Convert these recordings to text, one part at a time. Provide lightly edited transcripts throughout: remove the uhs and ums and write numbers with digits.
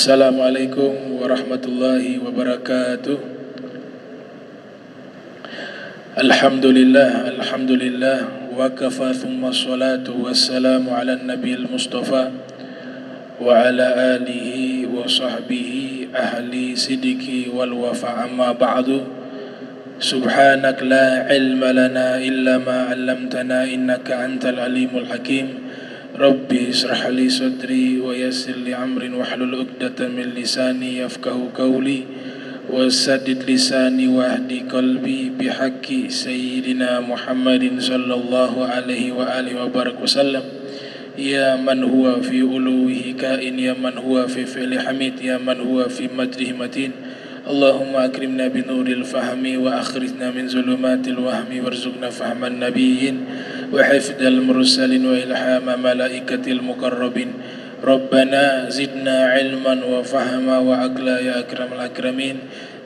Assalamualaikum warahmatullahi wabarakatuh. Alhamdulillah wa kafa thumma salatu wassalamu ala nabiyil mustafa wa ala alihi wa sahbihi ahli sidiki wal wafa, amma ba'du. Subhanak la ilma lana illa ma 'allamtana innaka antal alimul hakim. Rabbi israh li sadri wa yassir li amrin wahlul 'uqdatam min lisani yafqahu qawli wasaddid lisani wahdi qalbi bihaqqi sayyidina Muhammadin sallallahu alaihi wa alihi wa barak wasallam. Ya man huwa fi uluwihi kain, ya man huwa fi fi'li hamid, ya man huwa fi majrihi matin. Allahumma akrimna binuril fahmi wa akhrijna min zulumatil wahmi warzuqna fahman nabiyyin wa hifdzal mursalin wa ilhama malaikatil muqarrabin. Rabbana zidna ilman wa fahma wa aqla ya akramal akramin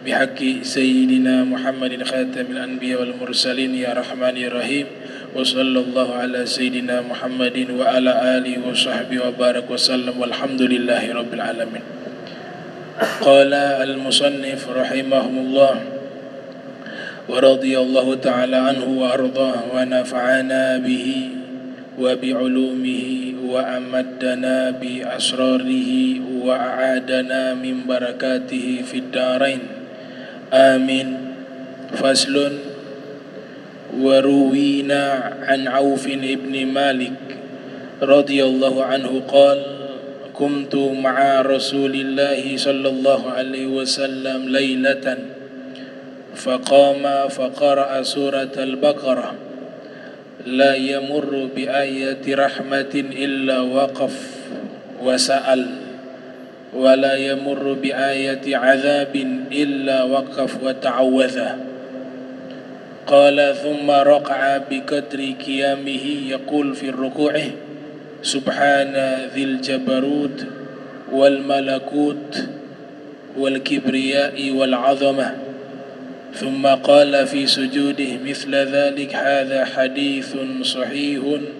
bihaqqi sayyidina Muhammadin khatamil anbiya wal mursalin ya rahman ya rahim. Wa sallallahu ala sayyidina Muhammadin wa ala alihi wa sahbihi wa barak wa sallam walhamdulillahi rabbil alamin. Qala al-musannif rahimahullah wa radiyallahu ta'ala anhu wa ardah wa nafa'ana bihi wa bi'ulumihi wa amaddana bi asrarihi wa a'adana min barakatihi fid darain amin. Faslun. Wa ruwina an Auf ibn Malik radiyallahu anhu qala kuntu ma'a Rasulillahi sallallahu alaihi wasallam laylatan faqama faqara'a surat al-Baqarah la yamurru bi ayati rahmatin illa waqaf wa sa'al wa la yamurru bi ayati azabin illa waqaf wa ta'awadha. Qala thumma raqa'a bi qadri qiyamihi yaqul fi ruku'ih Subhana dhil jabarut wal malakut wal kibriyai wal azamah. Thumma qala fi sujudih mithla dhalik. Hadha hadithun sahihun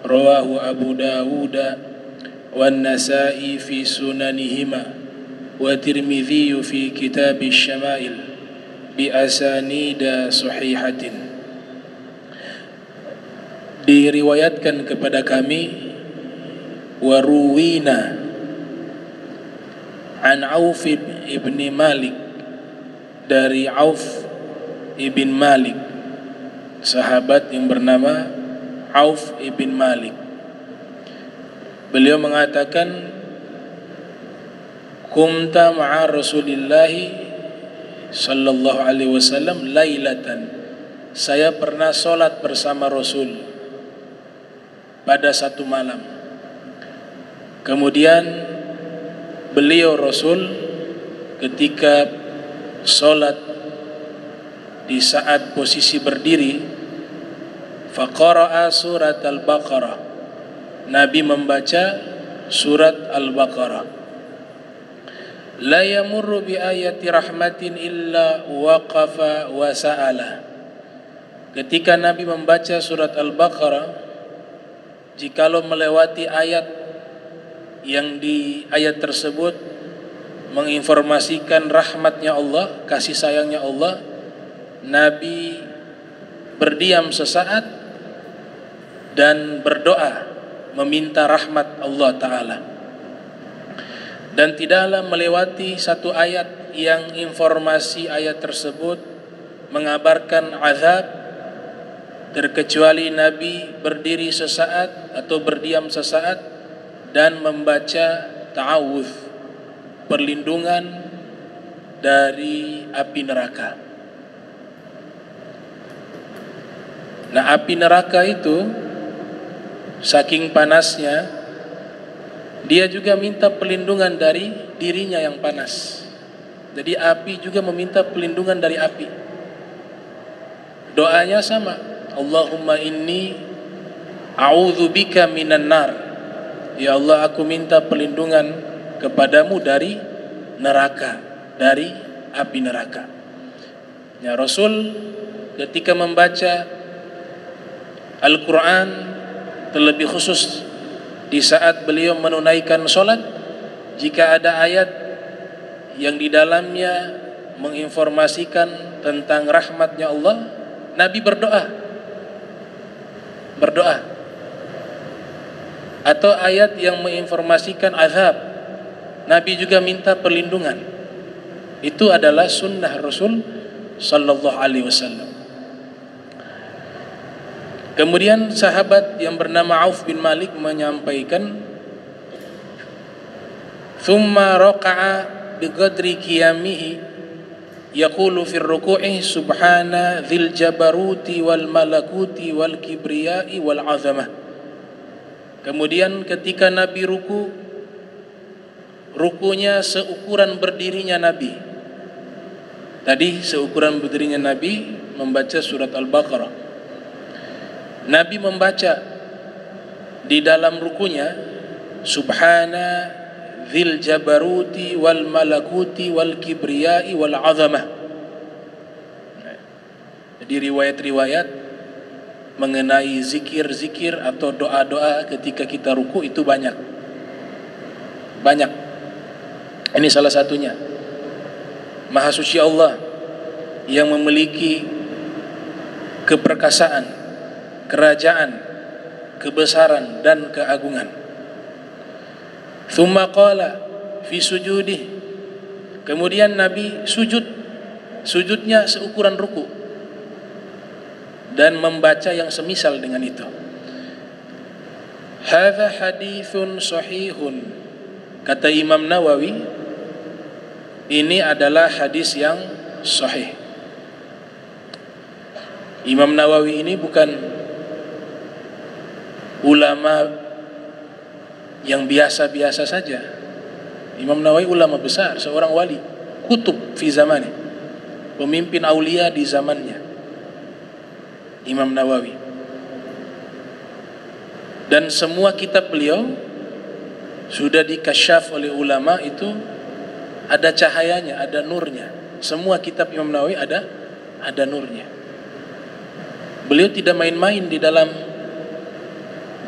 rawahu Abu Dawud wan Nasa'i fi sunanihima wa Tirmidhi fi kitab asy-syama'il bi asanida sahihatin. Diriwayatkan kepada kami waruwina an Auf ibn Malik, dari Auf ibn Malik, sahabat yang bernama Auf ibn Malik. Beliau mengatakan kumta ma'a Rasulillahi sallallahu alaihi wasallam lailatan, saya pernah solat bersama Rasul pada satu malam. Kemudian beliau Rasul ketika solat di saat posisi berdiri, faqara'a surat al-Baqarah, Nabi membaca surat al-Baqarah. La yamurru bi ayati rahmatin illa waqafa wa sa'ala. Ketika Nabi membaca surat al-Baqarah, jikalau melewati ayat yang di ayat tersebut menginformasikan rahmatnya Allah, kasih sayangnya Allah, Nabi berdiam sesaat dan berdoa meminta rahmat Allah Ta'ala. Dan tidaklah melewati satu ayat yang informasi ayat tersebut mengabarkan azab, terkecuali Nabi berdiri sesaat atau berdiam sesaat dan membaca ta'awudz, perlindungan dari api neraka. Nah, api neraka itu saking panasnya, dia juga minta perlindungan dari dirinya yang panas. Jadi api juga meminta perlindungan dari api. Doanya sama, Allahumma inni a'udzubika minan nar. Ya Allah, aku minta perlindungan kepadamu dari neraka, dari api neraka. Ya, Rasul ketika membaca Al-Quran, terlebih khusus di saat beliau menunaikan sholat, jika ada ayat yang di dalamnya menginformasikan tentang rahmatnya Allah, Nabi berdoa. Atau ayat yang menginformasikan azab, Nabi juga minta perlindungan. Itu adalah sunnah Rasul sallallahu alaihi wasallam. Kemudian sahabat yang bernama Auf bin Malik menyampaikan, "Thumma raqa'a biqadri qiyamihi yaqulu fi ruku'i subhana dzil jabaruti wal malakuti wal kibriyai wal 'azamah." Kemudian ketika Nabi rukunya seukuran berdirinya Nabi. Tadi seukuran berdirinya Nabi membaca surat Al-Baqarah. Nabi membaca di dalam rukunya subhana dzil jabaruti wal malakuti wal kibriyai wal 'azamah. Jadi riwayat-riwayat mengenai zikir-zikir atau doa-doa ketika kita ruku itu banyak. Ini salah satunya. Maha suci Allah yang memiliki keperkasaan, kerajaan, kebesaran dan keagungan. Tsumma qala fi sujudih. Kemudian Nabi sujudnya seukuran ruku dan membaca yang semisal dengan itu. Hadza haditsun sahihun. Kata Imam Nawawi, ini adalah hadis yang sahih. Imam Nawawi ini bukan ulama yang biasa-biasa saja. Imam Nawawi ulama besar, seorang wali, kutub fi zamani, pemimpin aulia di zamannya. Imam Nawawi. Dan semua kitab beliau sudah dikasyaf oleh ulama, itu ada cahayanya, ada nurnya. Semua kitab Imam Nawawi ada nurnya. Beliau tidak main-main di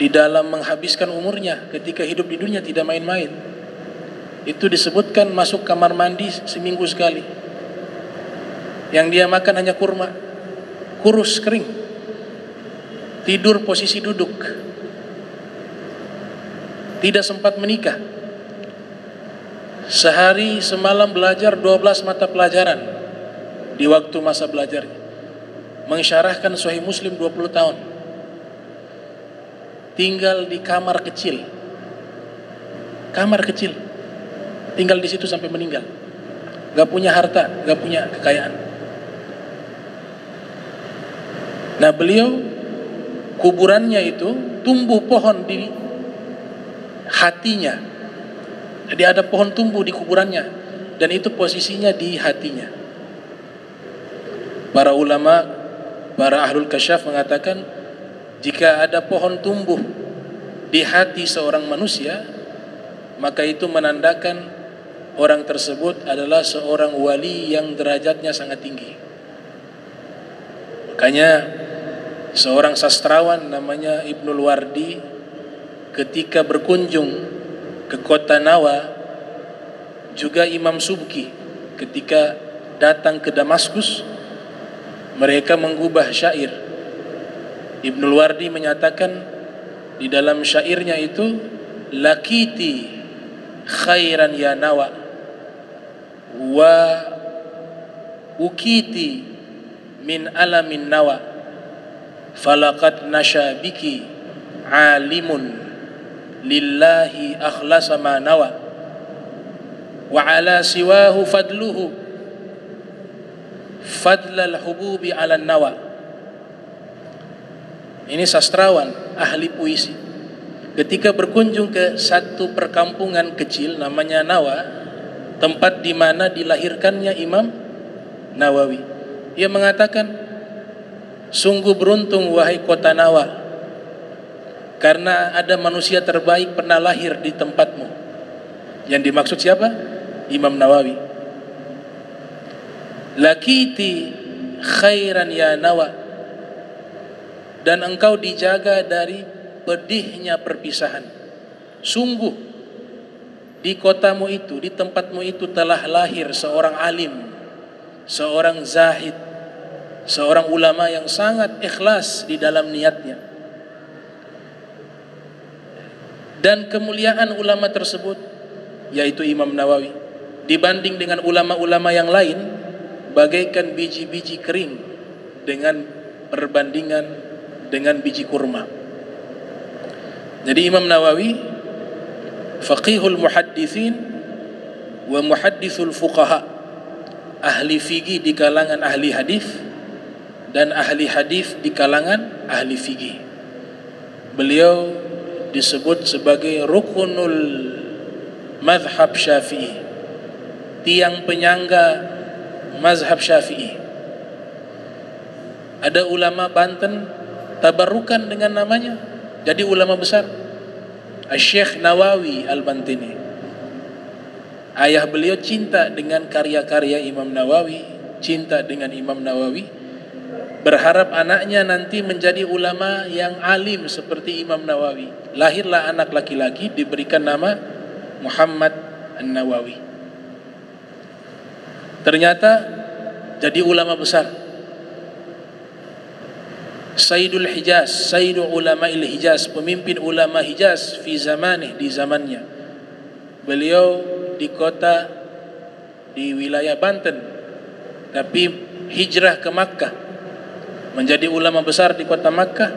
dalam menghabiskan umurnya. Ketika hidup di dunia tidak main-main. Itu disebutkan masuk kamar mandi seminggu sekali. Yang dia makan hanya kurma, kurus, kering. Tidur posisi duduk. Tidak sempat menikah. Sehari semalam belajar 12 mata pelajaran di waktu masa belajarnya. Mensyarahkan Sahih Muslim 20 tahun. Tinggal di kamar kecil. Tinggal di situ sampai meninggal. Gak punya harta, gak punya kekayaan. Nah, beliau kuburannya itu tumbuh pohon di hatinya. Jadi ada pohon tumbuh di kuburannya, dan itu posisinya di hatinya. Para ulama, para ahlul kasyaf mengatakan, jika ada pohon tumbuh di hati seorang manusia, maka itu menandakan orang tersebut adalah seorang wali yang derajatnya sangat tinggi. Makanya seorang sastrawan namanya Ibnul Wardi ketika berkunjung ke kota Nawa, juga Imam Subki ketika datang ke Damaskus, mereka menggubah syair. Ibnul Wardi menyatakan di dalam syairnya itu, lakiti khairan ya Nawa wa ukiti min alamin Nawa falaqad nasha biki alimun lillahi akhlasa ma nawa wa ala siwahu fadluhu fadlal hububi ala nawa. Ini sastrawan, ahli puisi. Ketika berkunjung ke satu perkampungan kecil namanya Nawa, tempat di mana dilahirkannya Imam Nawawi, ia mengatakan, sungguh beruntung wahai kota Nawa, karena ada manusia terbaik pernah lahir di tempatmu. Yang dimaksud siapa? Imam Nawawi. Lakiti khairan ya Nawa, dan engkau dijaga dari pedihnya perpisahan. Sungguh di kotamu itu, di tempatmu itu telah lahir seorang alim, seorang zahid, seorang ulama yang sangat ikhlas di dalam niatnya. Dan kemuliaan ulama tersebut, yaitu Imam Nawawi, dibanding dengan ulama-ulama yang lain, bagaikan biji-biji kering dengan perbandingan dengan biji kurma. Jadi Imam Nawawi faqihul muhaddithin wa muhaddithul fuqaha, ahli fikih di kalangan ahli hadis dan ahli hadis di kalangan ahli fikih. Beliau disebut sebagai rukunul mazhab Syafi'i, tiang penyangga mazhab Syafi'i. Ada ulama Banten tabarukan dengan namanya, jadi ulama besar, Syekh Nawawi Al-Bantini. Ayah beliau cinta dengan karya-karya Imam Nawawi, cinta dengan Imam Nawawi, berharap anaknya nanti menjadi ulama yang alim seperti Imam Nawawi. Lahirlah anak laki-laki, diberikan nama Muhammad An-Nawawi. Ternyata jadi ulama besar, Sayyidul Hijaz, Sayyidu Ulama'il Hijaz, pemimpin ulama Hijaz fi zamanih, di zamannya. Beliau di kota, di wilayah Banten, tapi hijrah ke Makkah, menjadi ulama besar di kota Makkah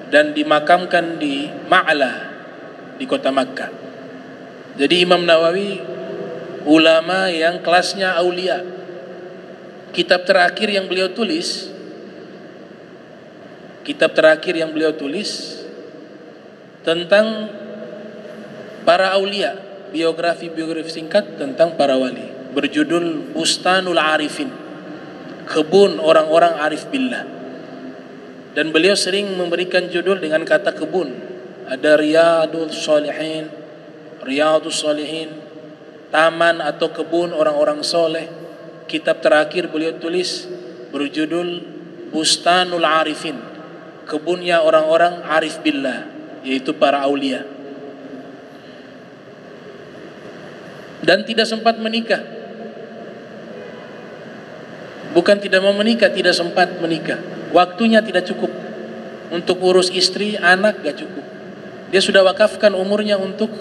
dan dimakamkan di Ma'lah di kota Makkah. Jadi Imam Nawawi ulama yang kelasnya aulia. Kitab terakhir yang beliau tulis, tentang para aulia, biografi singkat tentang para wali, berjudul Bustanul Arifin, kebun orang-orang arif billah. Dan beliau sering memberikan judul dengan kata kebun. Ada Riyadus Salihin, taman atau kebun orang-orang soleh. Kitab terakhir beliau tulis berjudul Bustanul Arifin, kebunnya orang-orang arif billah, yaitu para aulia. Dan tidak sempat menikah. Bukan tidak mau menikah, tidak sempat menikah. Waktunya tidak cukup untuk urus istri, anak gak cukup. Dia sudah wakafkan umurnya untuk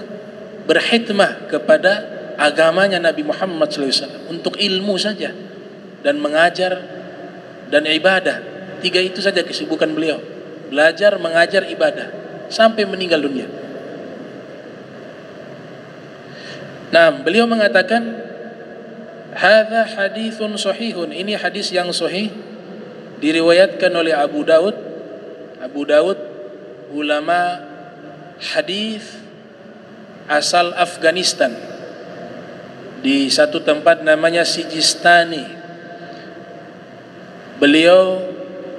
berkhidmah kepada agamanya Nabi Muhammad SAW, untuk ilmu saja dan mengajar dan ibadah. 3 itu saja kesibukan beliau, belajar, mengajar, ibadah, sampai meninggal dunia. Nah, beliau mengatakan hadza haditsun sahihun, ini hadis yang sahih, diriwayatkan oleh Abu Daud, ulama hadis asal Afghanistan, di satu tempat namanya Sijistani. Beliau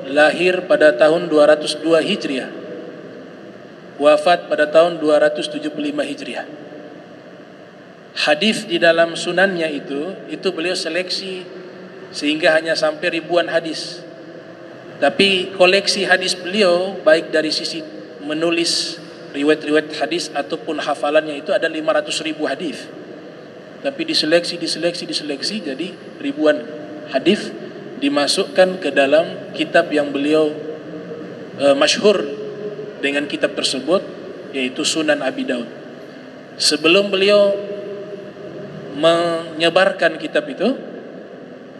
lahir pada tahun 202 Hijriah, wafat pada tahun 275 Hijriah. Hadis di dalam sunannya itu beliau seleksi sehingga hanya sampai ribuan hadis. Tapi koleksi hadis beliau, baik dari sisi menulis riwayat-riwayat hadis ataupun hafalannya, itu ada 500.000 hadis. Tapi diseleksi, jadi ribuan hadis dimasukkan ke dalam kitab yang beliau masyhur dengan kitab tersebut, yaitu Sunan Abi Daud. Sebelum beliau menyebarkan kitab itu,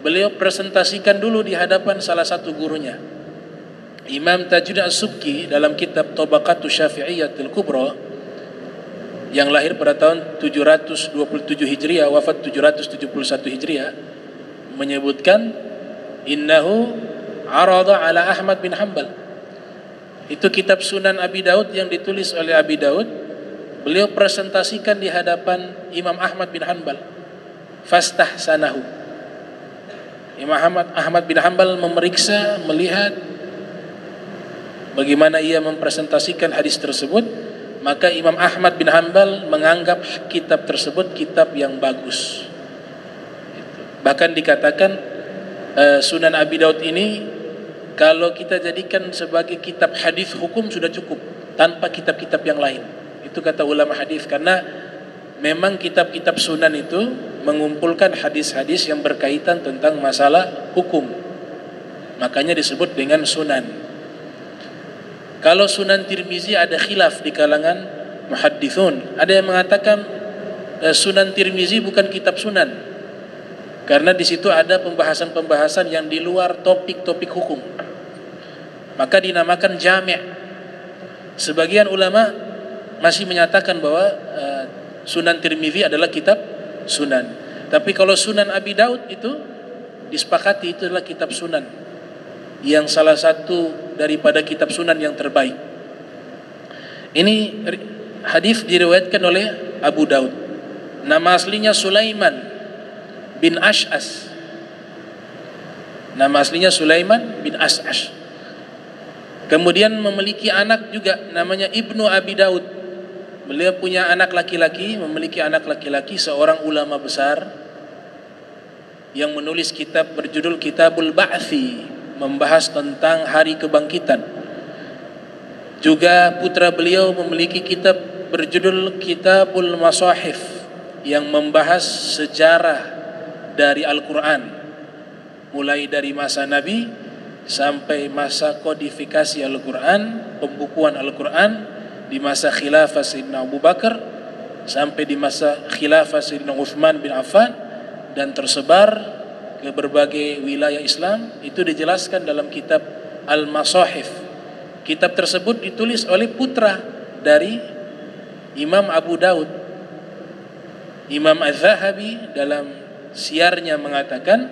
beliau presentasikan dulu di hadapan salah satu gurunya, Imam Tajuddin As-Subki, dalam kitab Tabaqatus Syafi'iyyatil Kubra, yang lahir pada tahun 727 Hijriah, wafat 771 Hijriah, menyebutkan innahu arada ala Ahmad bin Hanbal. Itu kitab Sunan Abi Daud yang ditulis oleh Abi Daud, beliau presentasikan di hadapan Imam Ahmad bin Hanbal. Fastahsanahu. Imam Ahmad bin Hanbal memeriksa, melihat bagaimana ia mempresentasikan hadis tersebut, maka Imam Ahmad bin Hanbal menganggap kitab tersebut kitab yang bagus. Bahkan dikatakan Sunan Abi Daud ini kalau kita jadikan sebagai kitab hadis hukum sudah cukup, tanpa kitab-kitab yang lain. Itu kata ulama hadis, karena memang kitab-kitab sunan itu mengumpulkan hadis-hadis yang berkaitan tentang masalah hukum. Makanya disebut dengan sunan. Kalau Sunan Tirmizi ada khilaf di kalangan muhaddithun. Ada yang mengatakan Sunan Tirmizi bukan kitab sunan, karena di situ ada pembahasan-pembahasan yang di luar topik-topik hukum. Maka dinamakan jami'. Sebagian ulama masih menyatakan bahwa Sunan Tirmizi adalah kitab sunan. Tapi kalau Sunan Abi Daud itu disepakati itu adalah kitab sunan, yang salah satu daripada kitab sunan yang terbaik. Ini hadis diriwayatkan oleh Abu Daud. Nama aslinya Sulaiman bin Ash'as. Nama aslinya Sulaiman bin Ash'as. Kemudian memiliki anak juga namanya Ibnu Abi Daud. Beliau punya anak laki-laki, memiliki anak laki-laki, seorang ulama besar yang menulis kitab berjudul Kitabul Ba'thi, membahas tentang hari kebangkitan. Juga putra beliau memiliki kitab berjudul Kitabul Masahif, yang membahas sejarah dari Al-Quran, mulai dari masa Nabi sampai masa kodifikasi Al-Quran, pembukuan Al-Quran di masa khilafah Sayyidina Abu Bakar sampai di masa khilafah Sayyidina Uthman bin Affan, dan tersebar ke berbagai wilayah Islam. Itu dijelaskan dalam kitab Al-Masahif. Kitab tersebut ditulis oleh putra dari Imam Abu Daud. Imam Az-Zahabi dalam siarnya mengatakan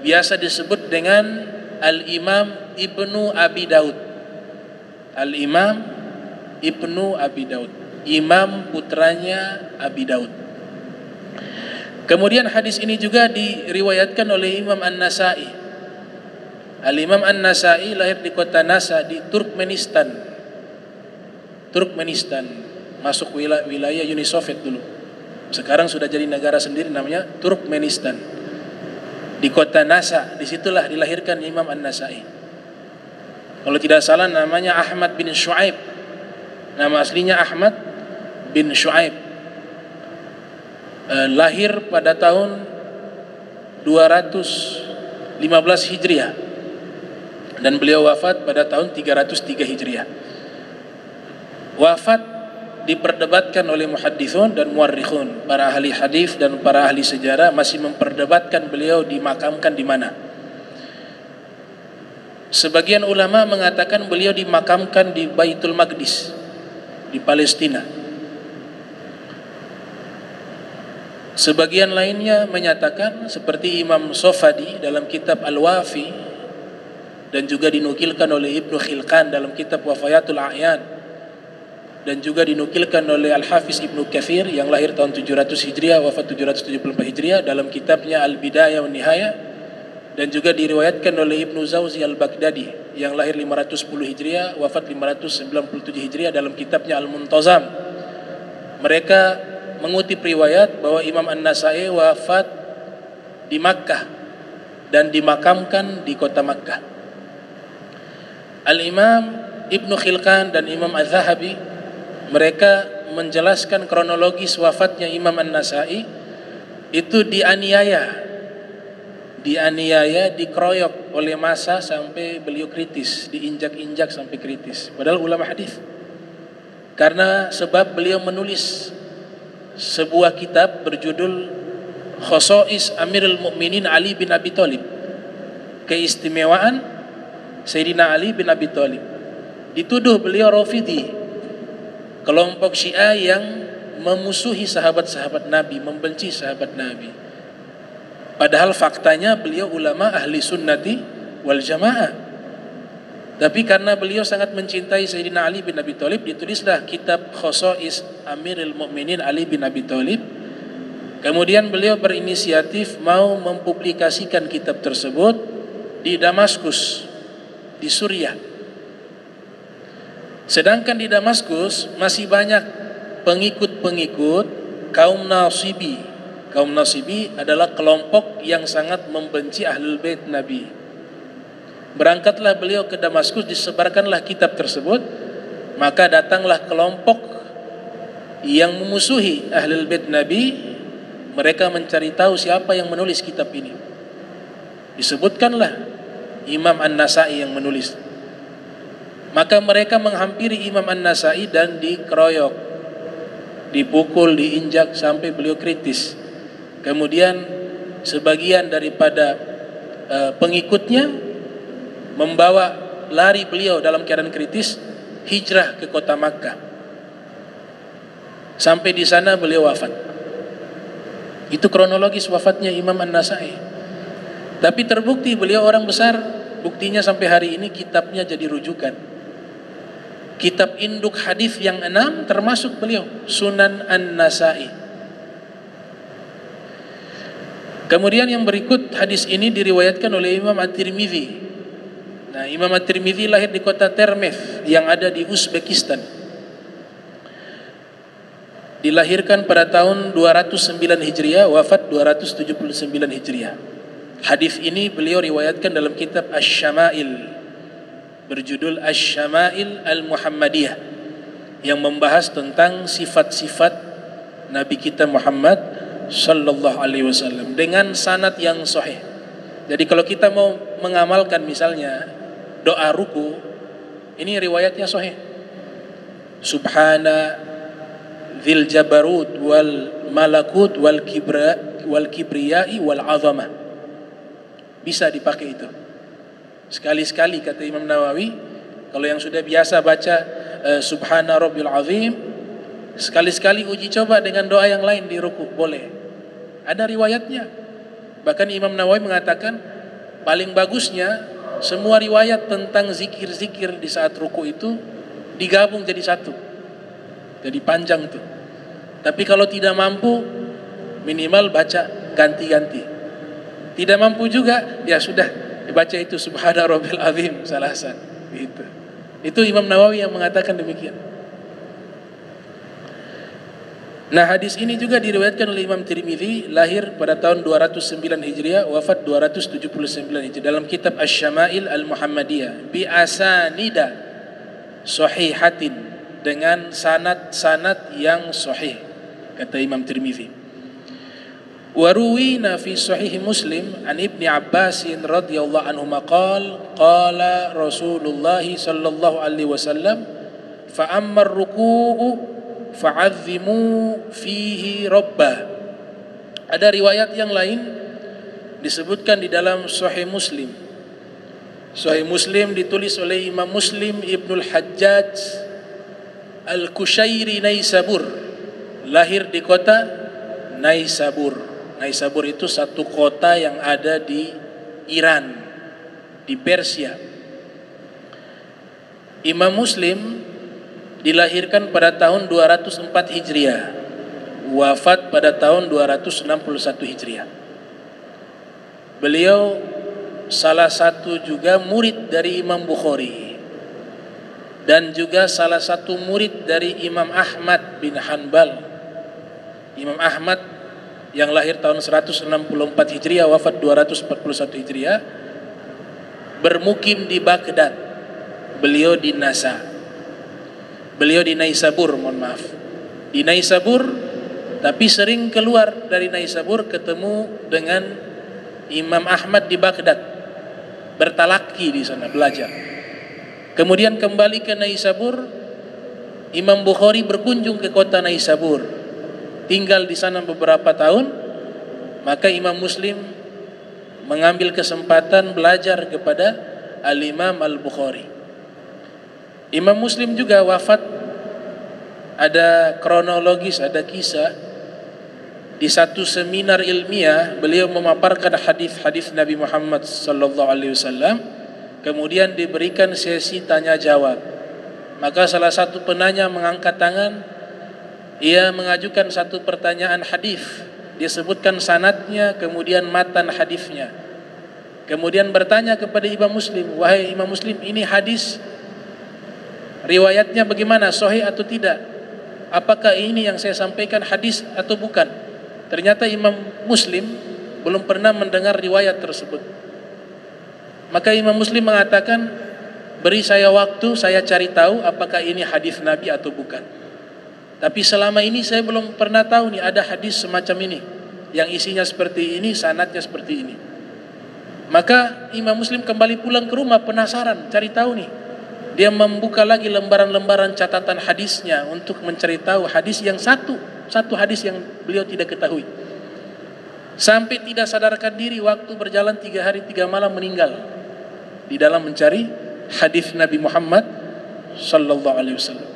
biasa disebut dengan Al-Imam Ibnu Abi Daud. Al-Imam Ibnu Abi Daud, imam putranya Abi Daud. Kemudian hadis ini juga diriwayatkan oleh Imam An-Nasa'i. Al-Imam An-Nasa'i lahir di kota Nasa di Turkmenistan. Turkmenistan masuk wilayah Uni Soviet dulu. Sekarang sudah jadi negara sendiri, namanya Turkmenistan. Di kota Nasa, disitulah dilahirkan Imam An-Nasa'i. Kalau tidak salah namanya Ahmad bin Shu'aib. Nama aslinya Ahmad bin Shu'aib. Lahir pada tahun 215 Hijriah. Dan beliau wafat pada tahun 303 Hijriah. Wafat diperdebatkan oleh muhaddithun dan muarrikhun. Para ahli hadis dan para ahli sejarah masih memperdebatkan beliau dimakamkan di mana. Sebagian ulama mengatakan beliau dimakamkan di Baitul Maqdis, di Palestina. Sebagian lainnya menyatakan seperti Imam Sofadi dalam kitab Al-Wafi, dan juga dinukilkan oleh Ibnu Khilqan dalam kitab Wafayatul A'yan, dan juga dinukilkan oleh Al-Hafiz Ibnu Katsir yang lahir tahun 700 Hijriah, wafat 774 Hijriah dalam kitabnya Al-Bidayah wa Nihayah, dan juga diriwayatkan oleh Ibnu Zawzi Al-Baghdadi yang lahir 510 Hijriah, wafat 597 Hijriah dalam kitabnya Al-Muntazam. Mereka mengutip riwayat bahwa Imam An-Nasa'i wafat di Makkah dan dimakamkan di kota Makkah. Al-Imam Ibnu Khilqan dan Imam Az-Zahabi mereka menjelaskan kronologis wafatnya Imam An-Nasa'i itu dianiaya, dikeroyok oleh massa sampai beliau kritis, diinjak-injak sampai kritis. Padahal ulama hadis. Karena sebab beliau menulis sebuah kitab berjudul Khosais Amirul Mukminin Ali bin Abi Thalib, keistimewaan Sayyidina Ali bin Abi Thalib. Dituduh beliau Rafidhi, kelompok Syiah yang memusuhi sahabat-sahabat Nabi, membenci sahabat Nabi. Padahal faktanya beliau ulama ahli sunnati wal jamaah. Tapi karena beliau sangat mencintai Sayyidina Ali bin Abi Thalib, ditulislah kitab Khosais Amirul Mukminin Ali bin Abi Thalib. Kemudian beliau berinisiatif mau mempublikasikan kitab tersebut di Damaskus, di Suriah. Sedangkan di Damaskus masih banyak pengikut-pengikut kaum Nasibi. Kaum Nasibi adalah kelompok yang sangat membenci Ahlul Bait Nabi. Berangkatlah beliau ke Damaskus, disebarkanlah kitab tersebut. Maka datanglah kelompok yang memusuhi Ahlul Bait Nabi, mereka mencari tahu siapa yang menulis kitab ini. Disebutkanlah Imam An-Nasai yang menulis. Maka mereka menghampiri Imam An-Nasai dan dikeroyok, dipukul, diinjak sampai beliau kritis. Kemudian sebagian daripada pengikutnya membawa lari beliau dalam keadaan kritis, hijrah ke kota Makkah. Sampai di sana beliau wafat. Itu kronologis wafatnya Imam An-Nasai. Tapi terbukti beliau orang besar. Buktinya sampai hari ini kitabnya jadi rujukan. Kitab induk hadis yang 6 termasuk beliau, Sunan An-Nasai. Kemudian yang berikut, hadis ini diriwayatkan oleh Imam At-Tirmidzi. Nah, Imam At-Tirmidzi lahir di kota Termez yang ada di Uzbekistan. Dilahirkan pada tahun 209 Hijriah, wafat 279 Hijriah. Hadis ini beliau riwayatkan dalam kitab Asy-Syama'il, berjudul Asy-Syama'il Al-Muhammadiyah, yang membahas tentang sifat-sifat Nabi kita Muhammad sallallahu alaihi wasallam dengan sanad yang sahih. Jadi kalau kita mau mengamalkan misalnya doa ruku, ini riwayatnya sahih. Subhana dzil jabarut wal malakut wal kibriyai wal azamah. Bisa dipakai itu. Sekali-sekali kata Imam Nawawi, kalau yang sudah biasa baca Subhana Rabbil Azim, sekali-sekali uji coba dengan doa yang lain di ruku, boleh. Ada riwayatnya. Bahkan Imam Nawawi mengatakan paling bagusnya semua riwayat tentang zikir-zikir di saat ruku itu digabung jadi satu. Jadi panjang tuh. Tapi kalau tidak mampu, minimal baca ganti-ganti. Tidak mampu juga, ya sudah, baca itu Subhana Rabbil Azim salasan. Gitu. Itu Imam Nawawi yang mengatakan demikian. Nah, hadis ini juga diriwayatkan oleh Imam Tirmidzi, lahir pada tahun 209 Hijriah, wafat 279 Hijriah, dalam kitab Asy-Syama'il Al-Muhammadiyah bi asanida sahihatin, dengan sanad-sanad yang sahih, kata Imam Tirmidzi. Wa ruwina fi sahih Muslim an Ibni Abbas radhiyallahu anhu qala Rasulullah sallallahu alaihi wasallam fa amma ar-ruku'u fa'azzimu fihi rabbah. Ada riwayat yang lain disebutkan di dalam Sahih Muslim. Sahih Muslim ditulis oleh Imam Muslim Ibnul Hajjaj Al-Kushairi Naisabur, lahir di kota Naisabur. Naisabur itu satu kota yang ada di Iran, di Persia. Imam Muslim dilahirkan pada tahun 204 Hijriah, wafat pada tahun 261 Hijriah. Beliau salah satu juga murid dari Imam Bukhari dan juga salah satu murid dari Imam Ahmad bin Hanbal. Imam Ahmad yang lahir tahun 164 Hijriah, wafat 241 Hijriah, bermukim di Baghdad. Beliau di Naisabur, di Naisabur, tapi sering keluar dari Naisabur ketemu dengan Imam Ahmad di Baghdad, bertalaki di sana, belajar. Kemudian kembali ke Naisabur, Imam Bukhari berkunjung ke kota Naisabur, tinggal di sana beberapa tahun. Maka Imam Muslim mengambil kesempatan belajar kepada Al-Imam Al-Bukhari. Imam Muslim juga wafat, ada kronologis, ada kisah. Di satu seminar ilmiah beliau memaparkan hadis-hadis Nabi Muhammad sallallahu alaihi wasallam, kemudian diberikan sesi tanya jawab. Maka salah satu penanya mengangkat tangan, ia mengajukan satu pertanyaan hadis, dia sebutkan sanadnya, kemudian matan hadisnya. Kemudian bertanya kepada Imam Muslim, wahai Imam Muslim, ini hadis riwayatnya bagaimana, sahih atau tidak? Apakah ini yang saya sampaikan hadis atau bukan? Ternyata Imam Muslim belum pernah mendengar riwayat tersebut. Maka Imam Muslim mengatakan, beri saya waktu, saya cari tahu apakah ini hadis Nabi atau bukan. Tapi selama ini saya belum pernah tahu nih ada hadis semacam ini, yang isinya seperti ini, sanadnya seperti ini. Maka Imam Muslim kembali pulang ke rumah penasaran, cari tahu nih. Dia membuka lagi lembaran-lembaran catatan hadisnya untuk mencari tahu hadis yang satu hadis yang beliau tidak ketahui. Sampai tidak sadarkan diri, waktu berjalan 3 hari 3 malam meninggal di dalam mencari hadis Nabi Muhammad sallallahu alaihi wasallam.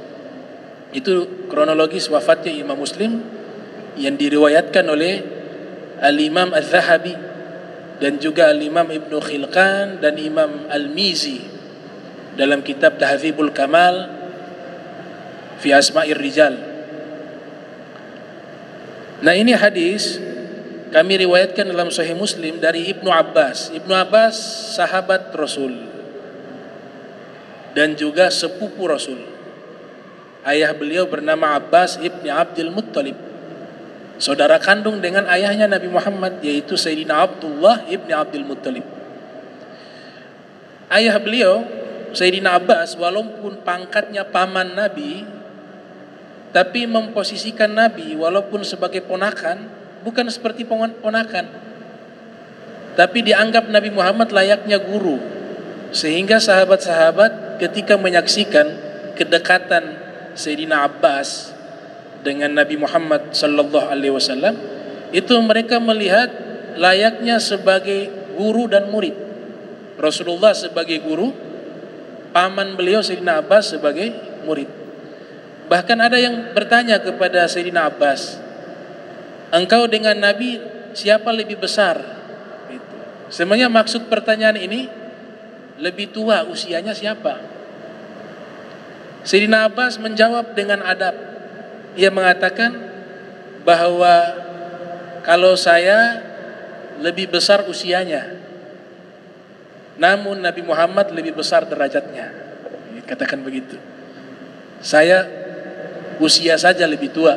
Itu kronologis wafatnya Imam Muslim yang diriwayatkan oleh Al-Imam Al-Zahabi dan juga Al-Imam Ibnu Khilqan dan Imam Al-Mizi dalam kitab Tahdzibul Kamal fi Asma'ir Rijal. Nah, ini hadis kami riwayatkan dalam Sahih Muslim dari Ibnu Abbas. Ibnu Abbas sahabat Rasul dan juga sepupu Rasul. Ayah beliau bernama Abbas ibni Abdul Muttalib, saudara kandung dengan ayahnya Nabi Muhammad, yaitu Sayyidina Abdullah ibni Abdul Muttalib. Ayah beliau Sayyidina Abbas walaupun pangkatnya paman Nabi, tapi memposisikan Nabi walaupun sebagai ponakan, bukan seperti ponakan, tapi dianggap Nabi Muhammad layaknya guru. Sehingga sahabat-sahabat ketika menyaksikan kedekatan Sayyidina Abbas dengan Nabi Muhammad sallallahu alaihi wasallam, itu mereka melihat layaknya sebagai guru dan murid. Rasulullah sebagai guru, paman beliau Sayyidina Abbas sebagai murid. Bahkan ada yang bertanya kepada Sayyidina Abbas, engkau dengan Nabi siapa lebih besar? Itu. Sebenarnya maksud pertanyaan ini, lebih tua usianya siapa? Sayyidina Abbas menjawab dengan adab. Ia mengatakan bahwa kalau saya lebih besar usianya, namun Nabi Muhammad lebih besar derajatnya. Katakan begitu. Saya usia saja lebih tua,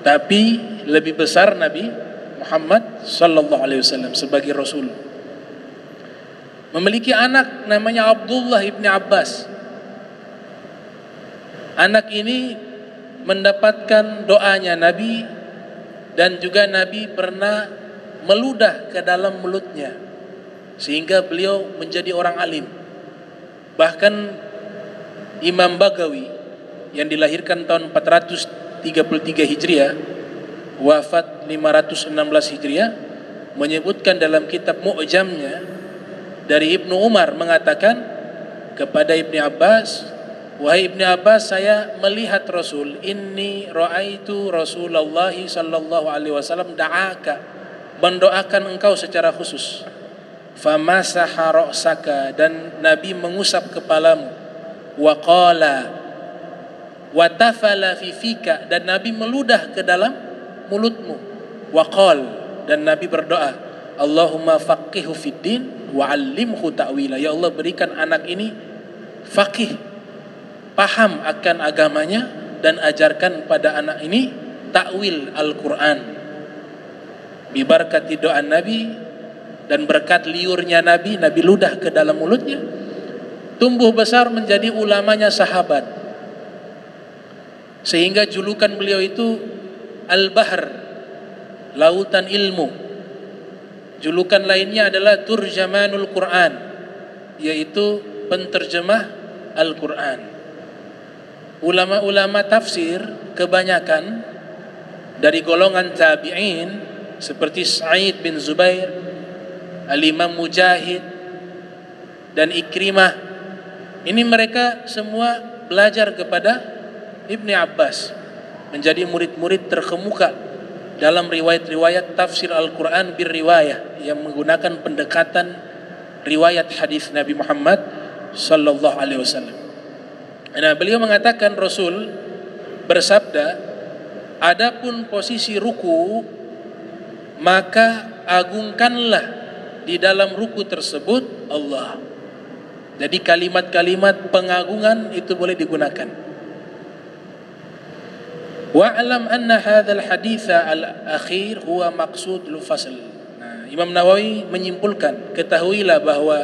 tapi lebih besar Nabi Muhammad sallallahu alaihi wasallam sebagai Rasul. Memiliki anak namanya Abdullah ibni Abbas. Anak ini mendapatkan doanya Nabi, dan juga Nabi pernah meludah ke dalam mulutnya sehingga beliau menjadi orang alim. Bahkan Imam Bagawi yang dilahirkan tahun 433 Hijriah, wafat 516 Hijriah, menyebutkan dalam kitab Mu'jamnya dari Ibnu Umar mengatakan kepada Ibni Abbas, wahai Ibni Abbas, saya melihat Rasul, inni ra'aitu Rasulullah sallallahu alaihi wasallam da'aka, mendoakan engkau secara khusus. Famasaha ra'saka, dan Nabi mengusap kepalamu. Wa qala wa tafala fi fika, dan Nabi meludah ke dalam mulutmu. Wa qal, dan Nabi berdoa, Allahumma faqihhu fid din wa 'allimhu ta'wila. Ya Allah, berikan anak ini faqih, paham akan agamanya, dan ajarkan pada anak ini takwil Al-Quran. Bibarakati doa Nabi dan berkat liurnya Nabi, Nabi ludah ke dalam mulutnya, tumbuh besar menjadi ulamanya sahabat. Sehingga julukan beliau itu Al-Bahr, lautan ilmu. Julukan lainnya adalah Turjamanul Quran, yaitu penterjemah Al-Quran. Ulama-ulama tafsir kebanyakan dari golongan tabi'in seperti Sa'id bin Zubair, Al-Imam Mujahid, dan Ikrimah, ini mereka semua belajar kepada Ibni Abbas, menjadi murid-murid terkemuka dalam riwayat-riwayat tafsir Al-Quran bir-riwayah yang menggunakan pendekatan riwayat hadis Nabi Muhammad sallallahu alaihi wasallam. Nah, beliau mengatakan Rasul bersabda, adapun posisi ruku, maka agungkanlah di dalam ruku tersebut Allah. Jadi kalimat-kalimat pengagungan itu boleh digunakan. Wa'lam anna hadzal haditsa al-akhir huwa maqsudul fasl. Nah, Imam Nawawi menyimpulkan, ketahuilah bahwa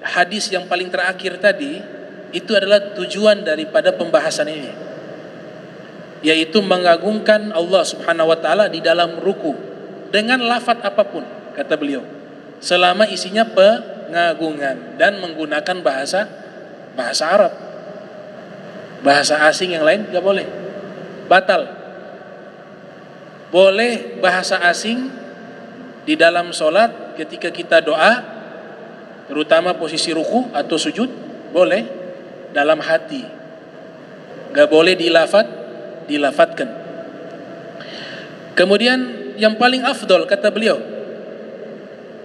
hadis yang paling terakhir tadi itu adalah tujuan daripada pembahasan ini. yaitu mengagungkan Allah Subhanahu wa taala di dalam ruku dengan lafaz apapun, kata beliau, selama isinya pengagungan dan menggunakan bahasa Arab. Bahasa asing yang lain enggak boleh. Batal. Boleh bahasa asing di dalam sholat ketika kita doa, terutama posisi ruku atau sujud, boleh dalam hati. Enggak boleh dilafatkan. Kemudian yang paling afdol, kata beliau,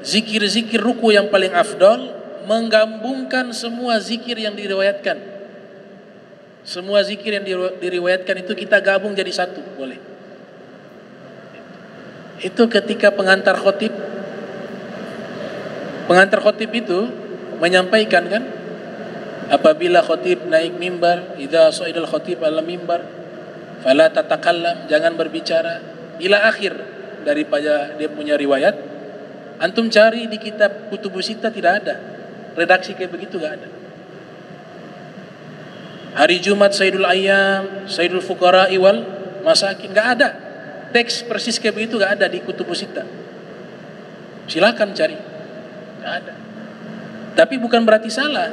zikir-zikir ruku yang paling afdol menggabungkan semua zikir yang diriwayatkan. Semua zikir yang diriwayatkan itu kita gabung jadi satu, boleh. Itu ketika pengantar khotib itu menyampaikan, kan, apabila khotib naik mimbar, idza sa'idal khotib ala mimbar fala tatakallam, jangan berbicara, ila akhir daripada dia punya riwayat. Antum cari di kitab Kutubus Sittah, tidak ada redaksi kayak begitu, gak ada. Hari Jumat Sayyidul Ayyam, Sayyidul Fuqara'i wal Masakin, gak ada teks persis kayak begitu, gak ada di Kutubus Sittah. Silakan cari, gak ada. Tapi bukan berarti salah.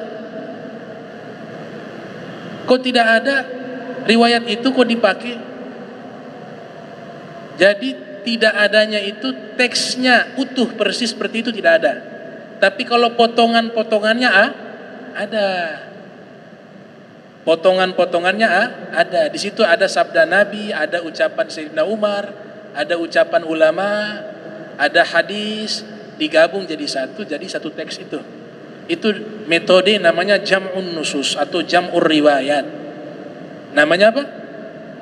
Kok tidak ada riwayat itu, kok dipakai? Jadi tidak adanya itu teksnya utuh persis seperti itu tidak ada. Tapi kalau potongan-potongannya ada. Potongan-potongannya ada. Di situ ada sabda Nabi, ada ucapan Sayyidina Umar, ada ucapan ulama, ada hadis, digabung jadi satu teks itu. Itu metode namanya jam'un nusus atau jam'ur riwayat. Namanya apa?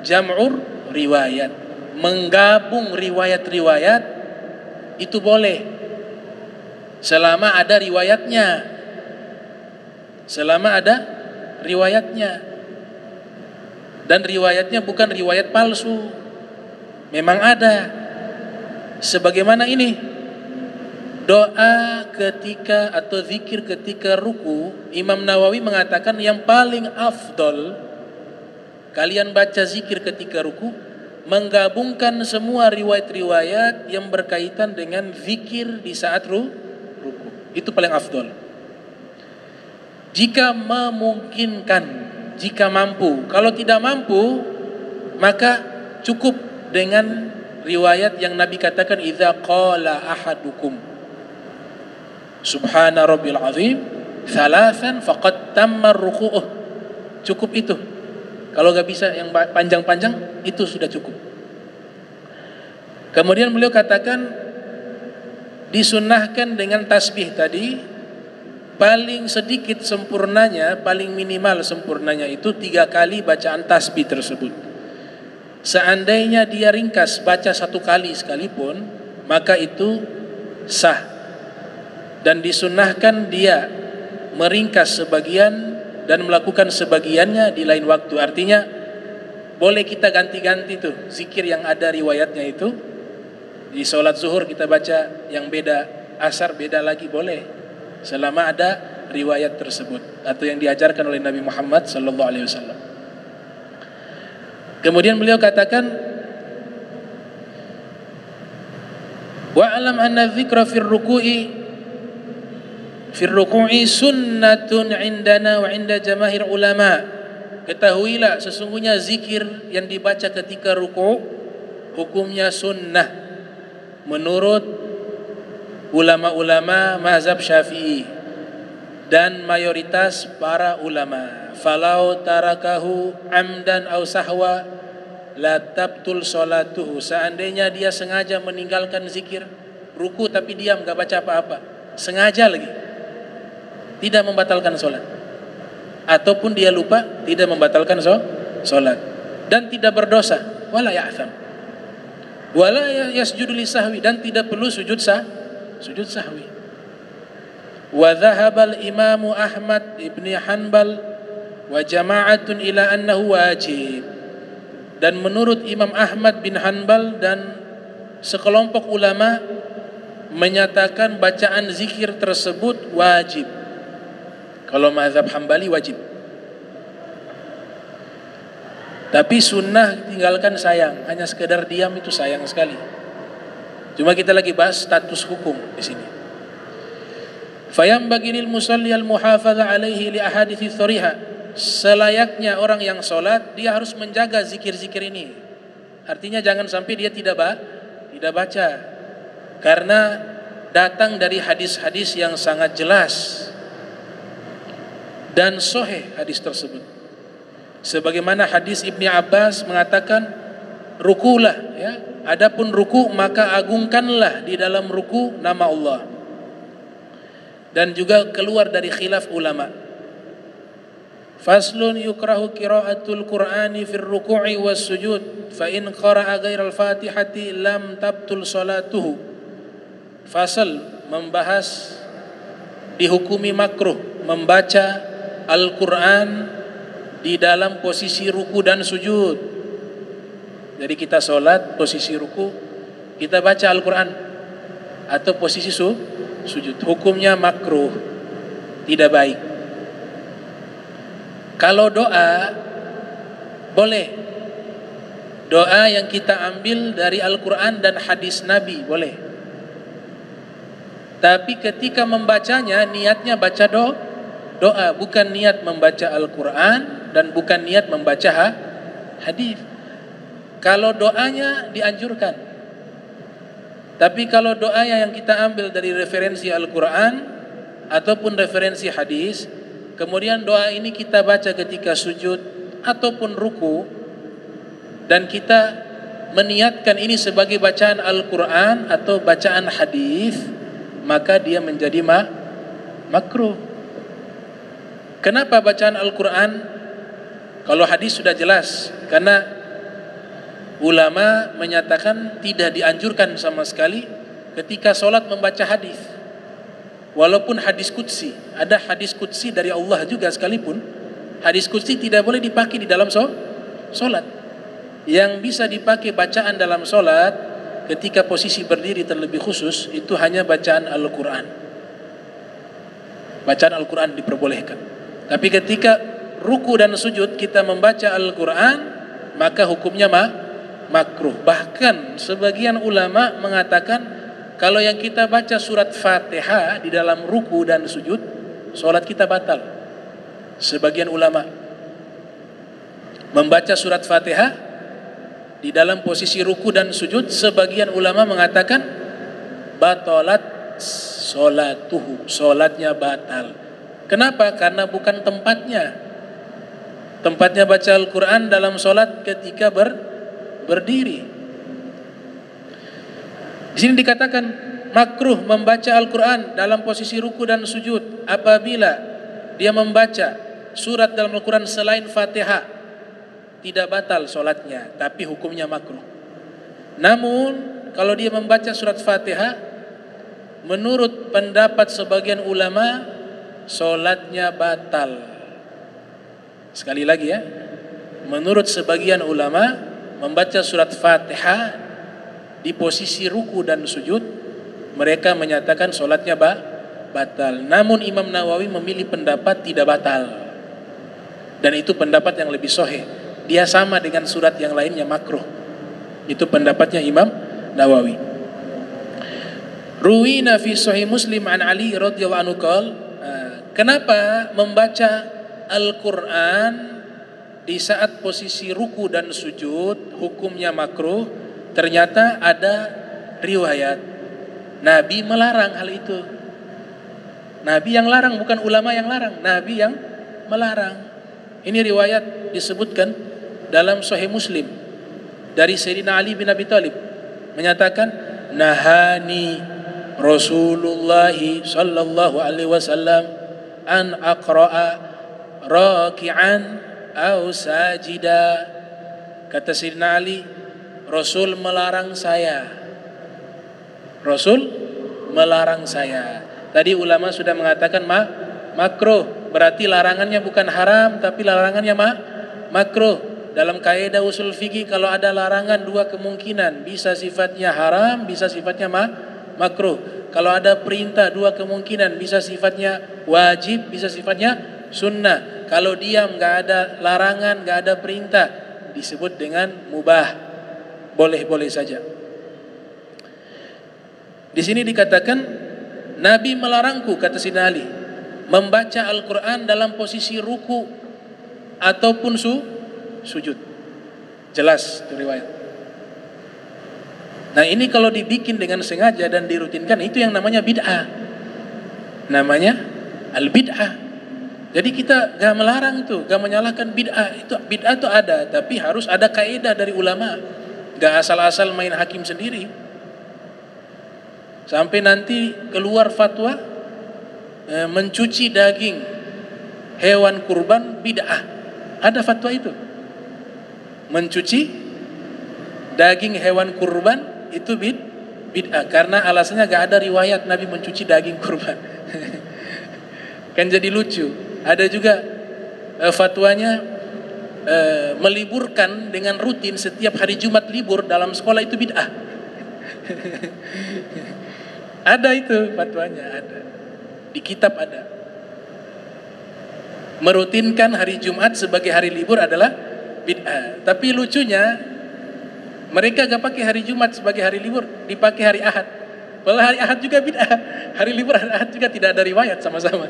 Jam'ur riwayat. Menggabung riwayat-riwayat itu boleh selama ada riwayatnya. Selama ada riwayatnya. Dan riwayatnya bukan riwayat palsu. Memang ada. Sebagaimana ini, doa ketika atau zikir ketika ruku, Imam Nawawi mengatakan yang paling afdol kalian baca zikir ketika ruku, menggabungkan semua riwayat-riwayat yang berkaitan dengan zikir di saat ruku. Itu paling afdol. Jika memungkinkan, jika mampu. Kalau tidak mampu, maka cukup dengan riwayat yang Nabi katakan, idza qala ahadukum subhana rabbil azim thalathan faqad tamma ruku'uh. Cukup itu. Kalau gak bisa yang panjang-panjang, itu sudah cukup. Kemudian beliau katakan, disunnahkan dengan tasbih tadi, paling sedikit sempurnanya, paling minimal sempurnanya itu 3 kali bacaan tasbih tersebut. Seandainya dia ringkas baca 1 kali sekalipun, maka itu sah. Dan disunnahkan dia meringkas sebagian dan melakukan sebagiannya di lain waktu. Artinya boleh kita ganti-ganti tuh zikir yang ada riwayatnya itu. Di sholat zuhur kita baca yang beda, asar beda lagi, boleh, selama ada riwayat tersebut atau yang diajarkan oleh Nabi Muhammad sallallahu alaihi wasallam. Kemudian beliau katakan, wa'lam anna dzikra fir ruku'i sunnatun indana wa inda jamaahir ulama. Ketahuilah sesungguhnya zikir yang dibaca ketika ruku' hukumnya sunnah menurut ulama-ulama mazhab Syafi'i dan mayoritas para ulama. Falau tarakahu amdan aw sahwa la tabtul salatuhu. Seandainya dia sengaja meninggalkan zikir ruku tapi diam enggak baca apa-apa, sengaja lagi, tidak membatalkan sholat. Ataupun dia lupa, tidak membatalkan sholat. Dan tidak berdosa. Wala ya'tham. Wala yasjudu li sahwi. Dan tidak perlu sujud sahwi. Wa dhahabal imamu Ahmad ibn Hanbal wa jama'atun ila annahu wajib. Dan menurut Imam Ahmad bin Hanbal dan sekelompok ulama menyatakan bacaan zikir tersebut wajib. Kalau mazhab Hambali wajib. Tapi sunnah tinggalkan sayang, hanya sekedar diam itu sayang sekali. Cuma kita lagi bahas status hukum di sini. Fayambaghi lil musalli al muhafadha alaihi li ahadithi thariha. Selayaknya orang yang sholat, dia harus menjaga zikir-zikir ini. Artinya jangan sampai dia tidak baca. Karena datang dari hadis-hadis yang sangat jelas dan sahih hadis tersebut. Sebagaimana hadis Ibni Abbas mengatakan, rukulah ya. Adapun ruku maka agungkanlah di dalam ruku nama Allah. Dan juga keluar dari khilaf ulama. Faslun yukrahu qira'atul Qur'ani fir ruku'i was sujud fa in qara'a ghairal Fatihati lam tabtul salatuhu. Fasal membahas dihukumi makruh membaca Al-Qur'an di dalam posisi ruku dan sujud. Jadi kita sholat posisi ruku, kita baca Al-Quran atau posisi sujud. Hukumnya makruh, tidak baik. Kalau doa, boleh. Doa yang kita ambil dari Al-Quran dan hadis Nabi, boleh. Tapi ketika membacanya, niatnya baca doa, bukan niat membaca Al-Quran dan bukan niat membaca hadis. Kalau doanya dianjurkan. Tapi kalau doa yang kita ambil dari referensi Al-Quran ataupun referensi hadis, kemudian doa ini kita baca ketika sujud ataupun ruku, dan kita meniatkan ini sebagai bacaan Al-Quran atau bacaan hadis, maka dia menjadi makruh. Kenapa bacaan Al-Quran? Kalau hadis sudah jelas, karena ulama menyatakan tidak dianjurkan sama sekali ketika sholat membaca hadis. Walaupun hadis qudsi, ada hadis qudsi dari Allah juga sekalipun, hadis qudsi tidak boleh dipakai di dalam sholat. Yang bisa dipakai bacaan dalam sholat ketika posisi berdiri terlebih khusus, itu hanya bacaan Al-Quran. Bacaan Al-Quran diperbolehkan. Tapi ketika ruku dan sujud kita membaca Al-Quran, maka hukumnya makruh. Bahkan sebagian ulama mengatakan kalau yang kita baca surat Fatihah di dalam ruku dan sujud, sholat kita batal. Sebagian ulama membaca surat Fatihah di dalam posisi ruku dan sujud, sebagian ulama mengatakan batalat sholatuhu, sholatnya batal. Kenapa? Karena bukan tempatnya. Tempatnya baca Al-Quran dalam sholat ketika berdiri. Di sini dikatakan makruh membaca Al-Quran dalam posisi ruku dan sujud apabila dia membaca surat dalam Al-Quran selain Fatihah, tidak batal sholatnya, tapi hukumnya makruh. Namun kalau dia membaca surat Fatihah, menurut pendapat sebagian ulama, sholatnya batal. Sekali lagi ya, menurut sebagian ulama, membaca surat Fatihah di posisi ruku dan sujud, mereka menyatakan sholatnya batal. Namun Imam Nawawi memilih pendapat tidak batal, dan itu pendapat yang lebih sahih. Dia sama dengan surat yang lainnya makruh. Itu pendapatnya Imam Nawawi. Ruwina fi Sahih Muslim an Ali radhiyallahu anhu qala, kenapa membaca Al-Quran di saat posisi ruku dan sujud hukumnya makruh? Ternyata ada riwayat Nabi melarang hal itu. Nabi yang larang, bukan ulama yang larang, Nabi yang melarang. Ini riwayat disebutkan dalam Sahih Muslim dari Sayyidina Ali bin Abi Thalib, menyatakan nahani Rasulullah sallallahu alaihi wasallam an aqra'a raki'an aw sajida. Kata Sayyidina Ali, Rasul melarang saya. Rasul melarang saya. Tadi ulama sudah mengatakan makruh, berarti larangannya bukan haram tapi larangannya makruh. Dalam kaidah usul fikih kalau ada larangan dua kemungkinan, bisa sifatnya haram, bisa sifatnya makruh. Kalau ada perintah dua kemungkinan, bisa sifatnya wajib, bisa sifatnya sunnah. Kalau diam, nggak ada larangan, nggak ada perintah, disebut dengan mubah, boleh-boleh saja. Di sini dikatakan Nabi melarangku, kata Sayyidina Ali, membaca Al-Quran dalam posisi ruku ataupun sujud. Jelas itu riwayat. Nah ini kalau dibikin dengan sengaja dan dirutinkan, itu yang namanya bid'ah. Namanya al-bid'ah. Jadi kita gak melarang itu, gak menyalahkan bid'ah. Itu bid'ah itu ada, tapi harus ada kaidah dari ulama. Gak asal-asal main hakim sendiri. Sampai nanti keluar fatwa mencuci daging hewan kurban bid'ah. Ada fatwa itu. Mencuci daging hewan kurban itu bid'ah karena alasannya gak ada riwayat Nabi mencuci daging kurban. Kan jadi lucu. Ada juga fatwanya meliburkan dengan rutin setiap hari Jumat libur dalam sekolah itu bid'ah. Ada itu fatwanya, ada. Di kitab ada. Merutinkan hari Jumat sebagai hari libur adalah bid'ah. Tapi lucunya mereka gak pakai hari Jumat sebagai hari libur, dipakai hari Ahad. Padahal hari Ahad juga bid'ah. Hari libur hari Ahad juga tidak ada riwayat sama-sama.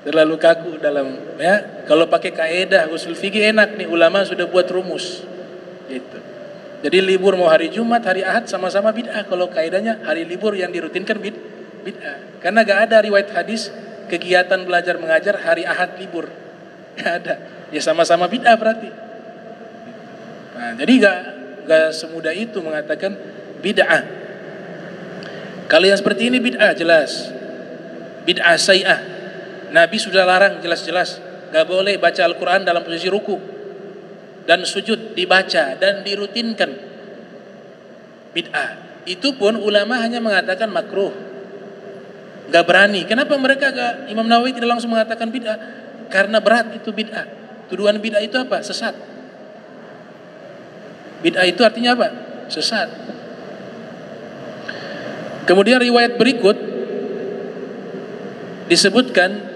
Terlalu kaku dalam ya. Kalau pakai kaidah usul fikih enak nih, ulama sudah buat rumus. Gitu. Jadi libur mau hari Jumat, hari Ahad sama-sama bid'ah. Kalau kaidahnya hari libur yang dirutinkan bid'ah. Karena gak ada riwayat hadis kegiatan belajar mengajar hari Ahad libur. Gak ada. Ya sama-sama bid'ah berarti. Nah, jadi gak semudah itu mengatakan bid'ah. Kalau yang seperti ini bid'ah jelas. Bid'ah say'ah. Nabi sudah larang jelas-jelas. Gak boleh baca Al-Quran dalam posisi ruku dan sujud, dibaca dan dirutinkan. Bid'ah. Itu pun ulama hanya mengatakan makruh. Gak berani. Kenapa mereka Imam Nawawi tidak langsung mengatakan bid'ah? Karena berat itu bid'ah. Tuduhan bid'ah itu apa? Sesat. Bid'ah itu artinya apa? Sesat. Kemudian riwayat berikut disebutkan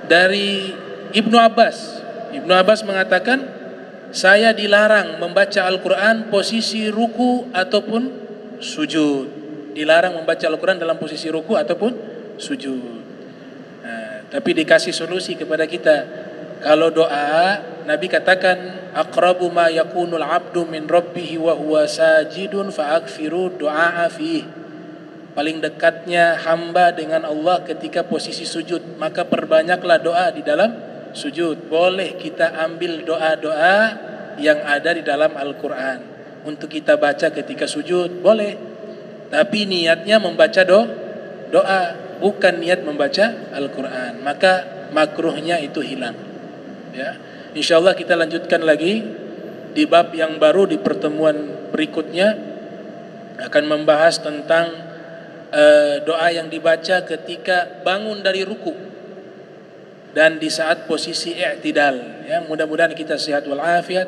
dari Ibnu Abbas. Ibnu Abbas mengatakan, saya dilarang membaca Al-Quran posisi ruku ataupun sujud. Dilarang membaca Al-Quran dalam posisi ruku ataupun sujud. Nah, tapi dikasih solusi kepada kita. Kalau doa, Nabi katakan, aqrabu ma yakunul abdu min rabbihi wa huwa sajidun fa'akfiru du'a fih. Paling dekatnya hamba dengan Allah ketika posisi sujud, maka perbanyaklah doa di dalam sujud. Boleh kita ambil doa-doa yang ada di dalam Al-Quran untuk kita baca ketika sujud, boleh. Tapi niatnya membaca doa, bukan niat membaca Al-Quran. Maka makruhnya itu hilang. Ya, insyaallah kita lanjutkan lagi di bab yang baru di pertemuan berikutnya, akan membahas tentang doa yang dibaca ketika bangun dari ruku dan di saat posisi i'tidal. Ya, mudah-mudahan kita sehat wal afiat,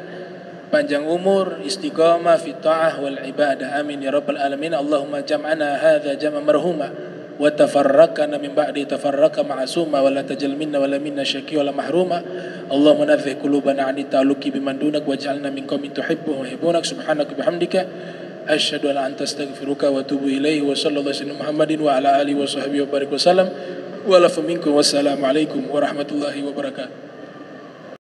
panjang umur, istiqamah fi ta'ah wal ibadah. Amin ya rabbal alamin. Allahumma jam'ana hadza jam'an marhuma wa tafarraqna min ba'di tafarraqa ma'suma wa la tajal minna wa la minna syaqi wa la mahruma. Allahumma nazzih qulubana 'ani ta'alluqi biman dunak waj'alna min qaumin tuhibbuhum wa yuhibbunak. Subhanaka bihamdika asyhadu an la anta astaghfiruka wa atubu ilaihi. Wa sallallahu alaihi Muhammadin wa ala alihi wa sahbihi wa barik wa sallam. Walafu minkum. Wassalamualaikum warahmatullahi wabarakatuh.